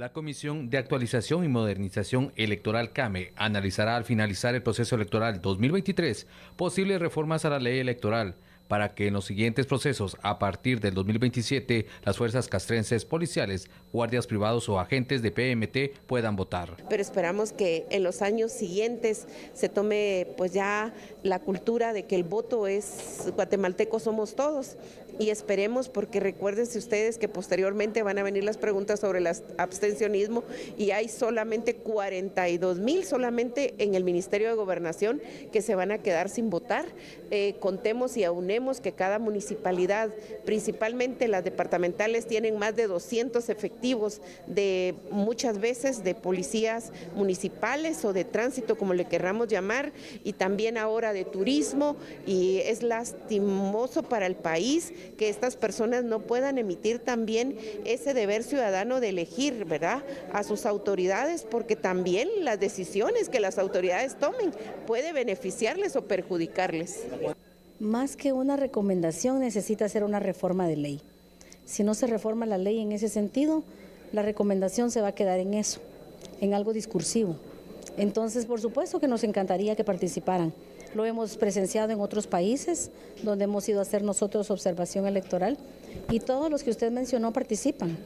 La Comisión de Actualización y Modernización Electoral CAME analizará al finalizar el proceso electoral 2023 posibles reformas a la ley electoral para que en los siguientes procesos, a partir del 2027, las fuerzas castrenses policiales, guardias privados o agentes de PMT puedan votar. Pero esperamos que en los años siguientes se tome pues ya la cultura de que el voto es guatemalteco somos todos y esperemos, porque recuérdense ustedes que posteriormente van a venir las preguntas sobre el abstencionismo y hay solamente 42,000 solamente en el Ministerio de Gobernación que se van a quedar sin votar. Contemos y aunemos que cada municipalidad, principalmente las departamentales, tienen más de 200 efectivos de muchas veces de policías municipales o de tránsito, como le querramos llamar, y también ahora de turismo, y es lastimoso para el país que estas personas no puedan emitir también ese deber ciudadano de elegir, ¿verdad?, a sus autoridades, porque también las decisiones que las autoridades tomen puede beneficiarles o perjudicarles. Más que una recomendación, necesita ser una reforma de ley. Si no se reforma la ley en ese sentido, la recomendación se va a quedar en eso, en algo discursivo. Entonces, por supuesto que nos encantaría que participaran. Lo hemos presenciado en otros países, donde hemos ido a hacer nosotros observación electoral, y todos los que usted mencionó participan.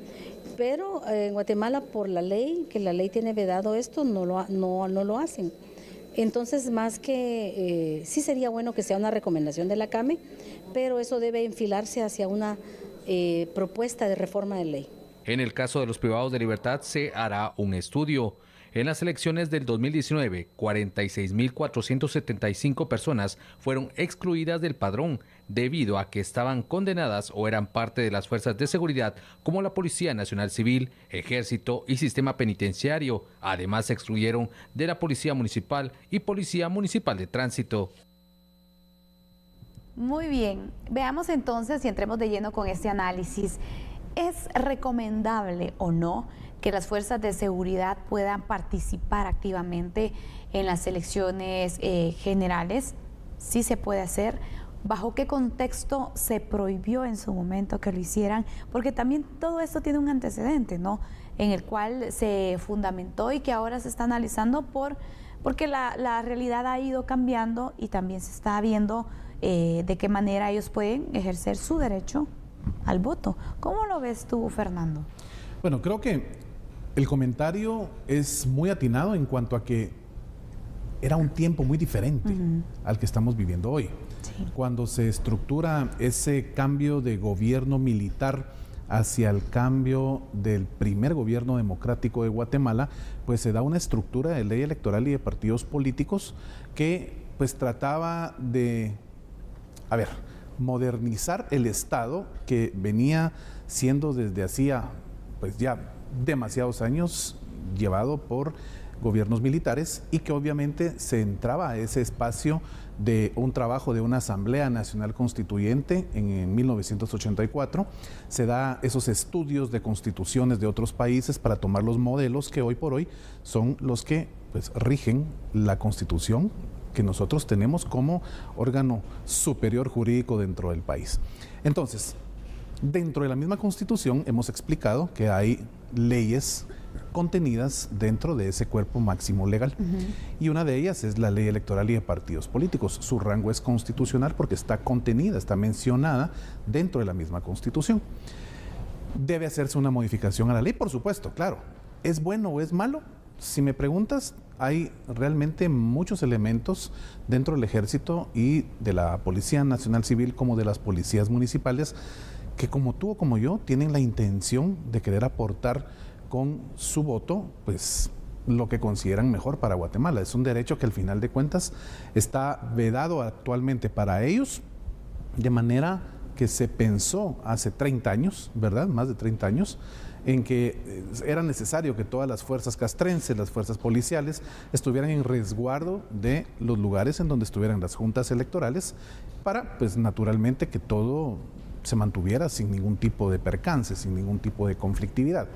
Pero en Guatemala, por la ley, que la ley tiene vedado esto, no lo hacen. Entonces, más que sí sería bueno que sea una recomendación de la CAME, pero eso debe enfilarse hacia una propuesta de reforma de ley. En el caso de los privados de libertad se hará un estudio. En las elecciones del 2019, 46.475 personas fueron excluidas del padrón debido a que estaban condenadas o eran parte de las fuerzas de seguridad como la Policía Nacional Civil, Ejército y Sistema Penitenciario. Además, se excluyeron de la Policía Municipal y Policía Municipal de Tránsito. Muy bien, veamos entonces y entremos de lleno con este análisis. ¿Es recomendable o no que las fuerzas de seguridad puedan participar activamente en las elecciones generales? ¿Sí se puede hacer? ¿Bajo qué contexto se prohibió en su momento que lo hicieran? Porque también todo esto tiene un antecedente, ¿no?, en el cual se fundamentó y que ahora se está analizando porque la realidad ha ido cambiando y también se está viendo de qué manera ellos pueden ejercer su derecho al voto. ¿Cómo lo ves tú, Fernando? Bueno, creo que el comentario es muy atinado en cuanto a que era un tiempo muy diferente al que estamos viviendo hoy. Sí. Cuando se estructura ese cambio de gobierno militar hacia el cambio del primer gobierno democrático de Guatemala, pues se da una estructura de ley electoral y de partidos políticos que pues trataba de, modernizar el Estado que venía siendo desde hacía pues ya demasiados años llevado por gobiernos militares y que obviamente se entraba a ese espacio de un trabajo de una Asamblea Nacional Constituyente en 1984. Se da esos estudios de constituciones de otros países para tomar los modelos que hoy por hoy son los que pues rigen la Constitución que nosotros tenemos como órgano superior jurídico dentro del país. Entonces, dentro de la misma Constitución hemos explicado que hay leyes contenidas dentro de ese cuerpo máximo legal. Y una de ellas es la Ley Electoral y de Partidos Políticos. Su rango es constitucional porque está contenida, está mencionada dentro de la misma Constitución. ¿Debe hacerse una modificación a la ley? Por supuesto, claro. ¿Es bueno o es malo? Si me preguntas, hay realmente muchos elementos dentro del Ejército y de la Policía Nacional Civil como de las policías municipales que como tú o como yo tienen la intención de querer aportar con su voto, pues lo que consideran mejor para Guatemala. Es un derecho que al final de cuentas está vedado actualmente para ellos, de manera que se pensó hace 30 años, ¿verdad? Más de 30 años, en que era necesario que todas las fuerzas castrenses, las fuerzas policiales, estuvieran en resguardo de los lugares en donde estuvieran las juntas electorales para, pues naturalmente, que todo se mantuviera sin ningún tipo de percance, sin ningún tipo de conflictividad.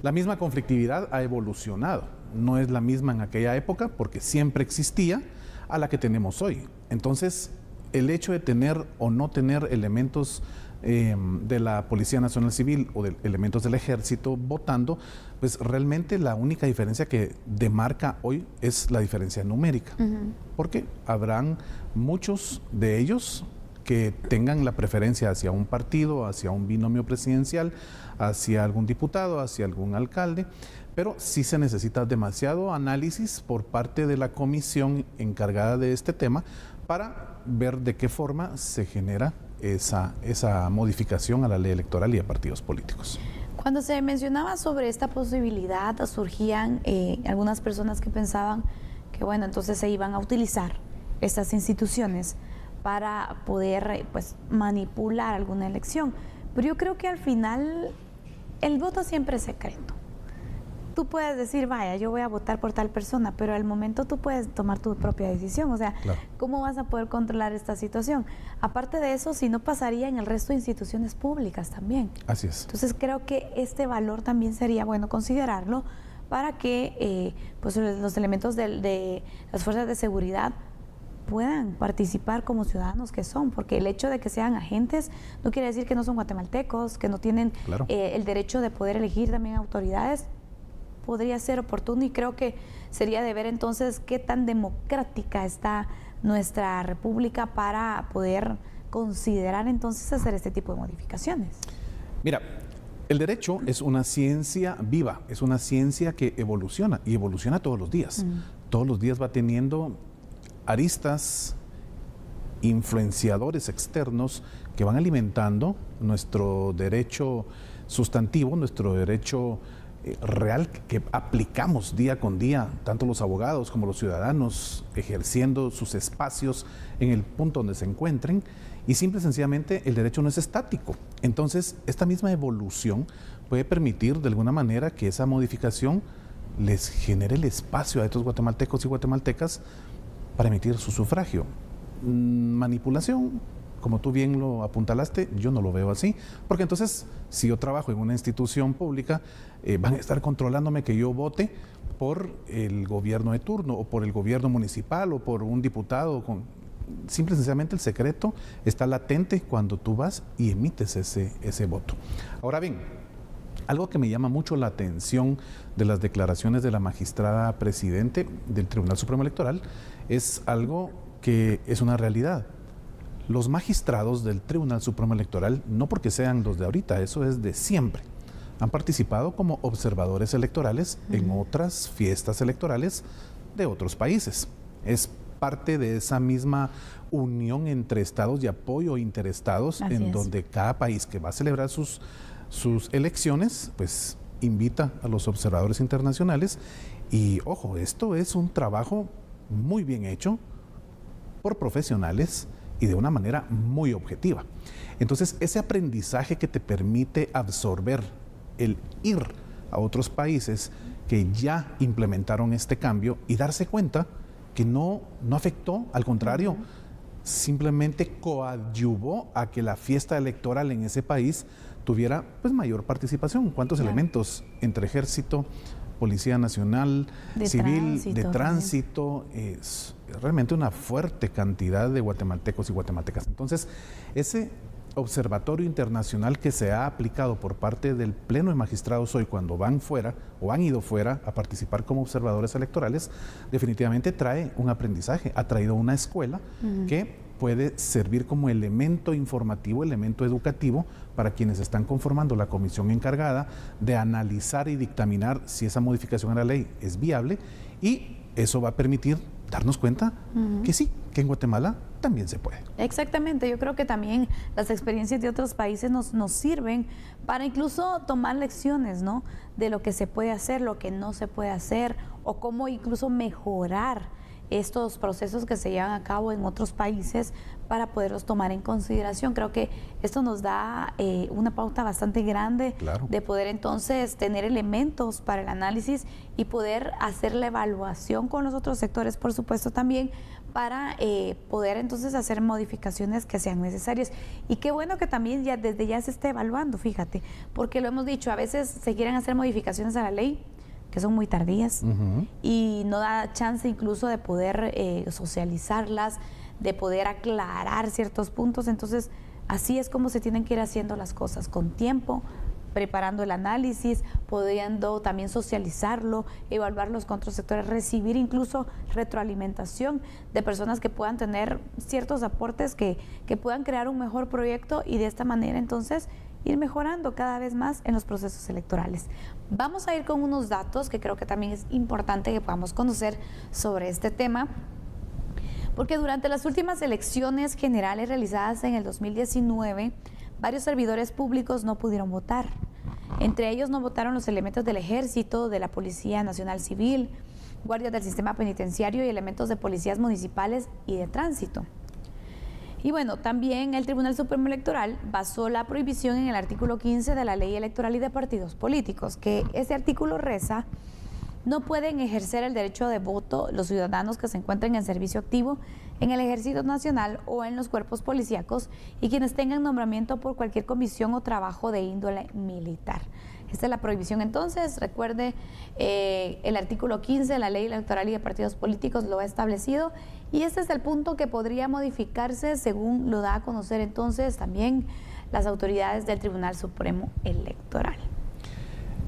La misma conflictividad ha evolucionado, no es la misma en aquella época porque siempre existía a la que tenemos hoy. Entonces, el hecho de tener o no tener elementos de la Policía Nacional Civil o de elementos del Ejército votando, pues realmente la única diferencia que demarca hoy es la diferencia numérica, porque habrán muchos de ellos que tengan la preferencia hacia un partido, hacia un binomio presidencial, hacia algún diputado, hacia algún alcalde, pero sí se necesita demasiado análisis por parte de la comisión encargada de este tema para ver de qué forma se genera esa modificación a la ley electoral y a partidos políticos. Cuando se mencionaba sobre esta posibilidad, surgían algunas personas que pensaban que, bueno, entonces se iban a utilizar estas instituciones para poder pues manipular alguna elección. Pero yo creo que al final el voto siempre es secreto. Tú puedes decir, vaya, yo voy a votar por tal persona, pero al momento tú puedes tomar tu propia decisión. O sea, claro, ¿cómo vas a poder controlar esta situación? Aparte de eso, si no pasaría en el resto de instituciones públicas también. Así es. Entonces creo que este valor también sería bueno considerarlo para que pues los elementos de las fuerzas de seguridad puedan participar como ciudadanos que son, porque el hecho de que sean agentes no quiere decir que no son guatemaltecos, que no tienen claro, el derecho de poder elegir también autoridades. Podría ser oportuno y creo que sería de ver entonces qué tan democrática está nuestra república para poder considerar entonces hacer este tipo de modificaciones. Mira, el derecho es una ciencia viva, es una ciencia que evoluciona y evoluciona todos los días. Todos los días va teniendo aristas, influenciadores externos que van alimentando nuestro derecho sustantivo, nuestro derecho real que aplicamos día con día, tanto los abogados como los ciudadanos, ejerciendo sus espacios en el punto donde se encuentren, y simple y sencillamente el derecho no es estático. Entonces, esta misma evolución puede permitir de alguna manera que esa modificación les genere el espacio a estos guatemaltecos y guatemaltecas para emitir su sufragio. Manipulación, como tú bien lo apuntalaste, yo no lo veo así, porque entonces, si yo trabajo en una institución pública, van a estar controlándome que yo vote por el gobierno de turno, o por el gobierno municipal, o por un diputado. Simple y sencillamente el secreto está latente cuando tú vas y emites ese voto. Ahora bien, algo que me llama mucho la atención de las declaraciones de la magistrada presidente del Tribunal Supremo Electoral es algo que es una realidad. Los magistrados del Tribunal Supremo Electoral, no porque sean los de ahorita, eso es de siempre, han participado como observadores electorales en otras fiestas electorales de otros países. Es parte de esa misma unión entre estados y apoyo interestados, en donde cada país que va a celebrar sus elecciones, pues invita a los observadores internacionales. Y ojo, esto es un trabajo muy bien hecho por profesionales y de una manera muy objetiva. Entonces, ese aprendizaje que te permite absorber el ir a otros países que ya implementaron este cambio y darse cuenta que no afectó, al contrario, simplemente coadyuvó a que la fiesta electoral en ese país tuviera pues mayor participación. ¿Cuántos elementos entre ejército, Policía Nacional, Civil, de tránsito? Es realmente una fuerte cantidad de guatemaltecos y guatemaltecas. Entonces, ese observatorio internacional que se ha aplicado por parte del Pleno de Magistrados hoy cuando van fuera o han ido fuera a participar como observadores electorales, definitivamente trae un aprendizaje, ha traído una escuela que puede servir como elemento informativo, elemento educativo para quienes están conformando la comisión encargada de analizar y dictaminar si esa modificación a la ley es viable, y eso va a permitir darnos cuenta que sí, que en Guatemala también se puede. Exactamente, yo creo que también las experiencias de otros países nos sirven para incluso tomar lecciones, ¿no?, de lo que se puede hacer, lo que no se puede hacer, o cómo incluso mejorar estos procesos que se llevan a cabo en otros países para poderlos tomar en consideración. Creo que esto nos da una pauta bastante grande de poder entonces tener elementos para el análisis y poder hacer la evaluación con los otros sectores, por supuesto, también para poder entonces hacer modificaciones que sean necesarias. Y qué bueno que también desde ya se esté evaluando, fíjate, porque lo hemos dicho, a veces se quieren hacer modificaciones a la ley que son muy tardías y no da chance incluso de poder socializarlas, de poder aclarar ciertos puntos. Entonces, así es como se tienen que ir haciendo las cosas, con tiempo, preparando el análisis, pudiendo también socializarlo, evaluarlos con otros sectores, recibir incluso retroalimentación de personas que puedan tener ciertos aportes que puedan crear un mejor proyecto y de esta manera entonces ir mejorando cada vez más en los procesos electorales. Vamos a ir con unos datos que creo que también es importante que podamos conocer sobre este tema, porque durante las últimas elecciones generales realizadas en el 2019, varios servidores públicos no pudieron votar. Entre ellos no votaron los elementos del Ejército, de la Policía Nacional Civil, guardias del sistema penitenciario y elementos de policías municipales y de tránsito. Y bueno, también el Tribunal Supremo Electoral basó la prohibición en el artículo 15 de la Ley Electoral y de Partidos Políticos, que ese artículo reza: no pueden ejercer el derecho de voto los ciudadanos que se encuentren en servicio activo en el Ejército Nacional o en los cuerpos policíacos y quienes tengan nombramiento por cualquier comisión o trabajo de índole militar. Esta es la prohibición. Entonces, recuerde, el artículo 15 de la Ley Electoral y de Partidos Políticos lo ha establecido, y este es el punto que podría modificarse según lo da a conocer entonces también las autoridades del Tribunal Supremo Electoral.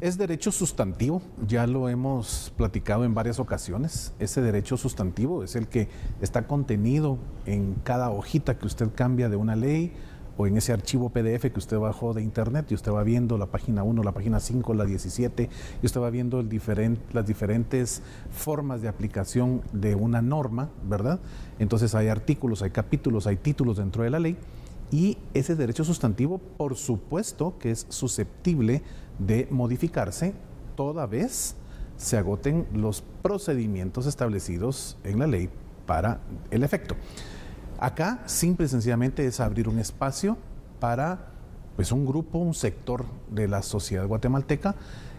Es derecho sustantivo, ya lo hemos platicado en varias ocasiones. Ese derecho sustantivo es el que está contenido en cada hojita que usted cambia de una ley, o en ese archivo PDF que usted bajó de internet y usted va viendo la página 1, la página 5, la 17, y usted va viendo las diferentes formas de aplicación de una norma, ¿verdad? Entonces hay artículos, hay capítulos, hay títulos dentro de la ley, y ese derecho sustantivo, por supuesto que es susceptible de modificarse toda vez se agoten los procedimientos establecidos en la ley para el efecto. Acá simple y sencillamente es abrir un espacio para pues un grupo, un sector de la sociedad guatemalteca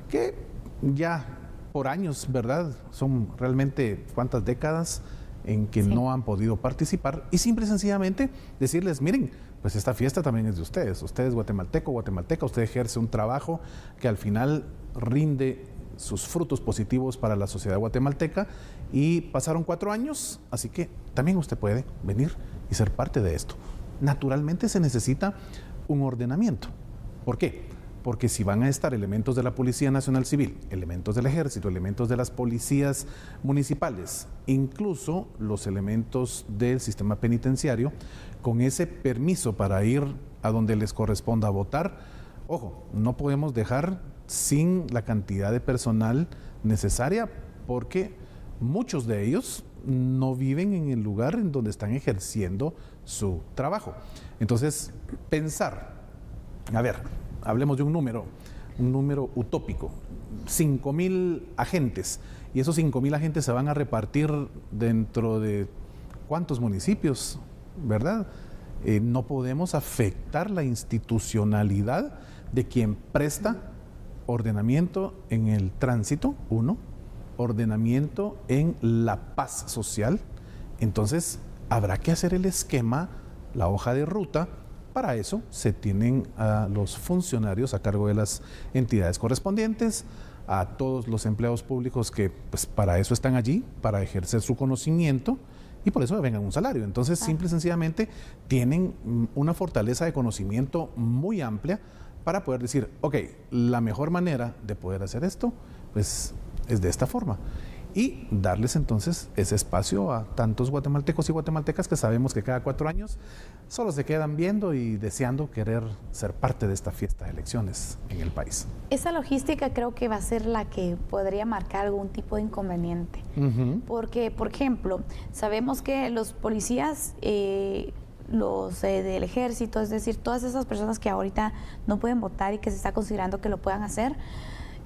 que ya por años, ¿verdad? Son realmente cuántas décadas en que no han podido participar, y simple y sencillamente decirles: miren, pues esta fiesta también es de ustedes. Usted es guatemalteco, guatemalteca, usted ejerce un trabajo que al final rinde sus frutos positivos para la sociedad guatemalteca, y pasaron 4 años, así que también usted puede venir y ser parte de esto. Naturalmente se necesita un ordenamiento. ¿Por qué? Porque si van a estar elementos de la Policía Nacional Civil, elementos del Ejército, elementos de las policías municipales, incluso los elementos del sistema penitenciario, con ese permiso para ir a donde les corresponda votar, ojo, no podemos dejar sin la cantidad de personal necesaria, porque muchos de ellos no viven en el lugar en donde están ejerciendo su trabajo. Entonces, pensar, a ver, hablemos de un número utópico, 5,000 agentes, y esos 5,000 agentes se van a repartir dentro de ¿cuántos municipios? ¿Verdad? No podemos afectar la institucionalidad de quien presta ordenamiento en el tránsito, ordenamiento en la paz social. Entonces habrá que hacer el esquema, la hoja de ruta. Para eso se tienen a los funcionarios a cargo de las entidades correspondientes, a todos los empleados públicos que pues para eso están allí, para ejercer su conocimiento, y por eso vengan un salario. Entonces, simple y sencillamente tienen una fortaleza de conocimiento muy amplia para poder decir: ok, la mejor manera de poder hacer esto pues es de esta forma, y darles entonces ese espacio a tantos guatemaltecos y guatemaltecas que sabemos que cada 4 años solo se quedan viendo y deseando querer ser parte de esta fiesta de elecciones en el país. Esa logística creo que va a ser la que podría marcar algún tipo de inconveniente, porque, por ejemplo, sabemos que los policías, los del Ejército, es decir, todas esas personas que ahorita no pueden votar y que se está considerando que lo puedan hacer,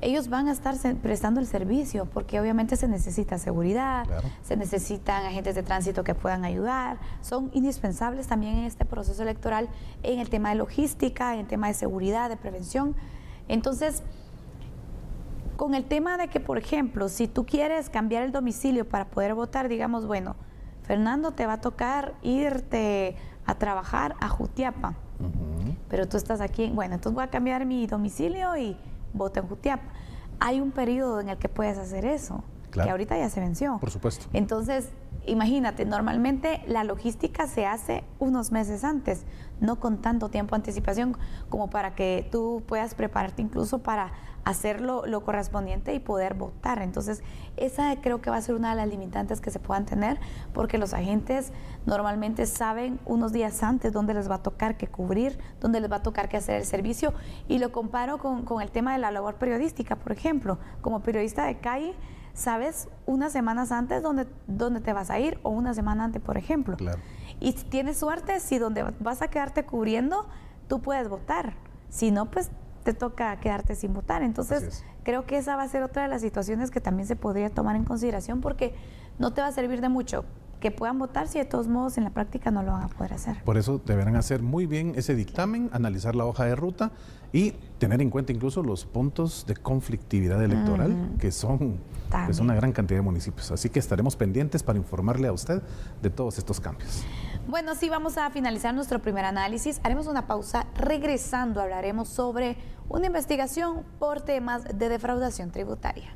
ellos van a estar prestando el servicio, porque obviamente se necesita seguridad, se necesitan agentes de tránsito que puedan ayudar, son indispensables también en este proceso electoral, en el tema de logística, en el tema de seguridad, de prevención. Entonces, con el tema de que, por ejemplo, si tú quieres cambiar el domicilio para poder votar, digamos, bueno, Fernando, te va a tocar irte a trabajar a Jutiapa, pero tú estás aquí, bueno, entonces voy a cambiar mi domicilio y voto en Jutiapa. Hay un periodo en el que puedes hacer eso. Claro. que ahorita ya se venció. Por supuesto. Entonces, imagínate, normalmente la logística se hace unos meses antes, no con tanto tiempo de anticipación como para que tú puedas prepararte incluso para hacer lo correspondiente y poder votar. Entonces, esa creo que va a ser una de las limitantes que se puedan tener, porque los agentes normalmente saben unos días antes dónde les va a tocar que cubrir, dónde les va a tocar que hacer el servicio, y lo comparo con el tema de la labor periodística, por ejemplo. Como periodista de calle, sabes unas semanas antes dónde te vas a ir, o una semana antes, por ejemplo. Claro. Y si tienes suerte, si donde vas a quedarte cubriendo, tú puedes votar. Si no, pues te toca quedarte sin votar. Entonces, creo que esa va a ser otra de las situaciones que también se podría tomar en consideración, porque no te va a servir de mucho que puedan votar si de todos modos en la práctica no lo van a poder hacer. Por eso deberán hacer muy bien ese dictamen, analizar la hoja de ruta y tener en cuenta incluso los puntos de conflictividad electoral, que son pues, una gran cantidad de municipios. Así que estaremos pendientes para informarle a usted de todos estos cambios. Bueno, sí, vamos a finalizar nuestro primer análisis. Haremos una pausa. Regresando hablaremos sobre una investigación por temas de defraudación tributaria.